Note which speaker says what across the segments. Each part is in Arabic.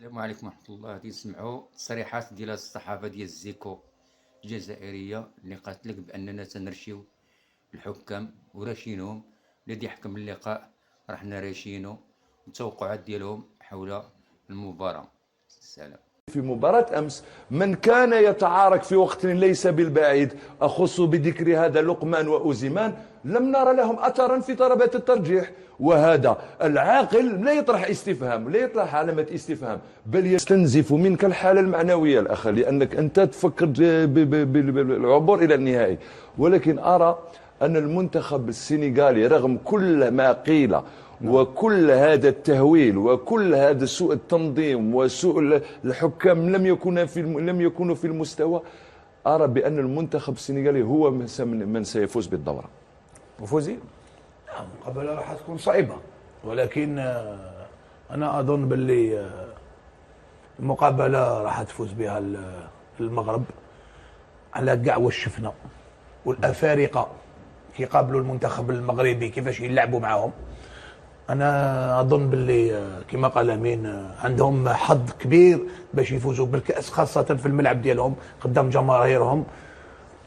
Speaker 1: السلام عليكم ورحمة الله. غادي نسمعوا تصريحات ديال الصحافة ديال الزيكو الجزائرية اللي قالت لك بأننا سنرشيو الحكام وراشينهم. الذي يحكم اللقاء راح نراشينو، والتوقعات ديالهم حول المباراة. السلام.
Speaker 2: في مباراة أمس من كان يتعارك في وقت ليس بالبعيد، أخص بذكر هذا لقمان وأوزيمان، لم نرى لهم أثرا في ضربات الترجيح. وهذا العاقل لا يطرح استفهام، لا يطرح علامة استفهام، بل يستنزف منك الحالة المعنوية الأخ، لأنك أنت تفكر بالعبور إلى النهائي. ولكن أرى أن المنتخب السنغالي رغم كل ما قيل وكل هذا التهويل وكل هذا سوء التنظيم وسوء الحكام لم يكونوا في المستوى، أرى بأن المنتخب السنغالي هو من سيفوز بالدورة.
Speaker 3: وفوزي؟
Speaker 4: المقابلة راح تكون صعيبة، ولكن أنا أظن باللي المقابلة راح تفوز بها المغرب على كاع واش شفنا، والأفارقة كيقابلوا المنتخب المغربي كيفاش يلعبوا معاهم. أنا أظن باللي كما قال أمين عندهم حظ كبير باش يفوزوا بالكأس، خاصة في الملعب ديالهم قدام جماهيرهم.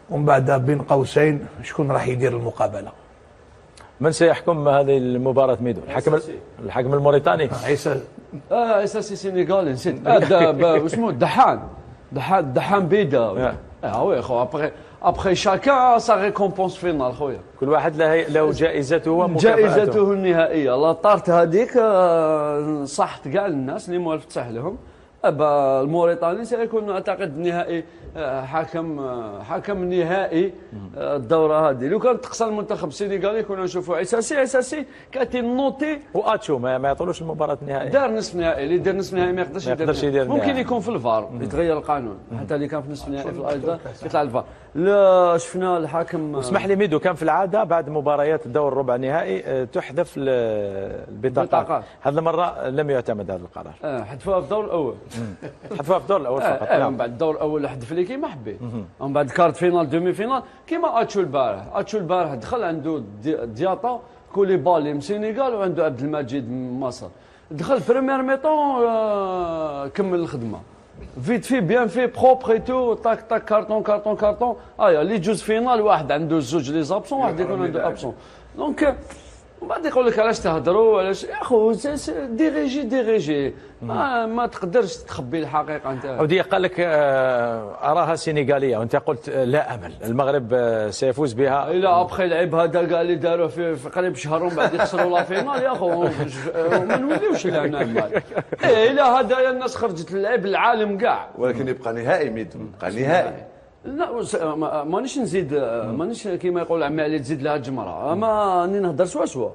Speaker 4: ومن بعد بين قوسين شكون راح يدير المقابلة؟
Speaker 3: من سيحكم هذه المباراة ميدو؟ الحكم الموريتاني؟
Speaker 5: عيسى سي سينيغالي نسيت. اسمه دحان بيدا. وي خو ابخي شاكا سا ريكومبونس فينال خويا.
Speaker 3: كل واحد له جائزته ومكافأته.
Speaker 5: جائزته النهائية. لا طارت هذيك صحت كاع الناس اللي موالف تفتح لهم. الموريتاني سيكون اعتقد نهائي حكم نهائي الدوره هذه. لو كان تقصى المنتخب السنغالي كنا نشوفوا عساسي كاتين نوتي
Speaker 3: واتشو ما يعطولوش المباراه النهائيه.
Speaker 5: دار نصف نهائي، اللي يدير نصف نهائي ما يقدرش يدير ممكن يكون في الفار يتغير القانون، حتى اللي كان في نصف نهائي في الايضا يطلع الفار. لا شفنا الحكم.
Speaker 3: اسمح لي ميدو، كان في العاده بعد مباريات الدور الربع النهائي تحذف البطاقات. هذه المره لم يعتمد هذا القرار.
Speaker 5: حذفوها في الدور الاول.
Speaker 3: حذفوها في الدور الاول فقط.
Speaker 5: من بعد الدور الاول حذف لي كيما حبيت. ومن بعد كارت فينال دومي فينال كيما اتشو البارح دخل عنده دياطا كوليبالي من السنغال وعنده عبد المجيد من مصر. دخل بريمير ميطون كمل الخدمه فيت في بيان في بروبر تو طاك طاك كارطون اللي يجوز فينال واحد عنده زوج لي زابسون واحد يكون عنده ابسون. دونك ومن بعد يقول لك علاش تهضروا علاش يا خو ديريجي ما تقدرش تخبي الحقيقه انت.
Speaker 3: ودي قال لك اراها سينيغاليه وانت قلت لا امل المغرب سيفوز بها.
Speaker 5: الا ابخي لعب هذا كاع اللي داروا في قريب شهر ومن بعد يخسروا لا فينال يا خو ما نوليوش لهنا مال. الا هذا الناس خرجت للعب العالم كاع،
Speaker 2: ولكن يبقى نهائي ميدو، يبقى نهائي.
Speaker 5: لا مانيش نزيد، مانيش كيما يقول عمي علي تزيد لها الجمره، اما راني نهضر سوا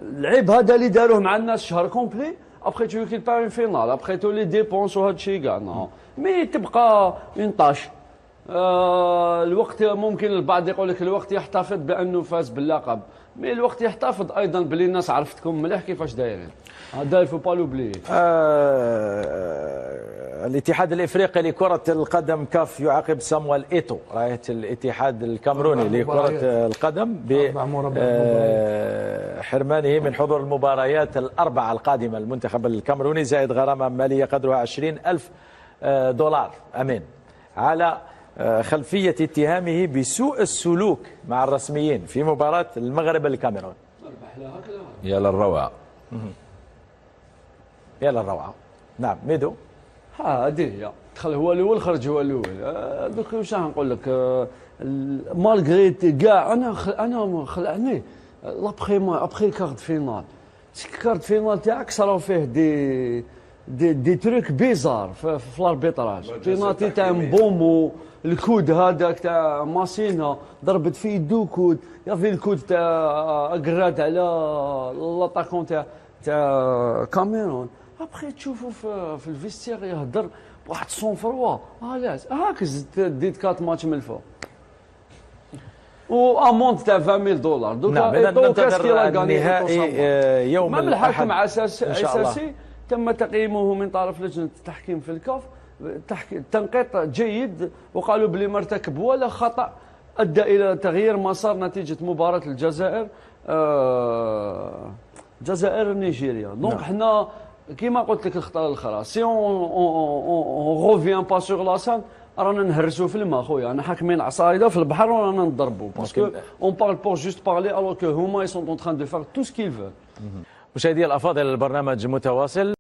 Speaker 5: العيب هذا اللي داروه مع الناس شهر كومبلي. ابخي تو كيل با فينال ابخي تو لي ديبونس وهذا الشيء كاع نو مي تبقى اون طاش. الوقت ممكن البعض يقول لك الوقت يحتفظ بانه فاز باللقب، مي الوقت يحتفظ ايضا بلي الناس عرفتكم مليح كيفاش دايرين. هذا الفو با لوبلي.
Speaker 3: الاتحاد الافريقي لكرة القدم كاف يعاقب سامويل ايتو رئيس الاتحاد الكامروني لكرة القدم بحرمانه من حضور المباريات الأربعة القادمة. المنتخب الكامروني زائد غرامة مالية قدرها 20,000 دولار أمين على خلفية اتهامه بسوء السلوك مع الرسميين في مباراة المغرب الكاميرون.
Speaker 6: يا للروعة.
Speaker 3: يا للروعة. نعم ميدو.
Speaker 5: هذه هي دخل هو الاول خرج هو الاول. دوك واش نقول لك مالغري كاع انا خلعني ابخي كارت فينال. كارت فينال تاعك صراو فيه دي تروك بيزار في الاربيتراج. بيناتي تاع مبومو الكود هذاك تاع ماسينا ضربت فيه دو كود يا في الكود تاع قرات على لاطاكون تاع كاميرون. ابخي تشوفوا في الفيستير يهضر بواحد صونفروا علاش هاك ديت كات ماتش من الفوق وامونت تاع 20,000 دولار.
Speaker 3: دوكا ننتظر النهائي يوم
Speaker 5: الأحد. الحكم اساسي تم تقييمه من طرف لجنه التحكيم في الكاف تنقيط جيد، وقالوا بلي ما ارتكب ولا خطا ادى الى تغيير مسار نتيجه مباراه الجزائر نيجيريا. دونك حنا كيما قلت لك الخطره الاخرى سي اون روفيان با سور لاسان رانا نهرسوا في الماء خويا، انا حاكمين عصايده في البحر ورانا نضربوا باسكو اون بارل بور جوست بارلي الوغ كو هما اي سون اون تران دو فار تو سكيل فو.
Speaker 3: مشاهدي الافاضل، البرنامج متواصل.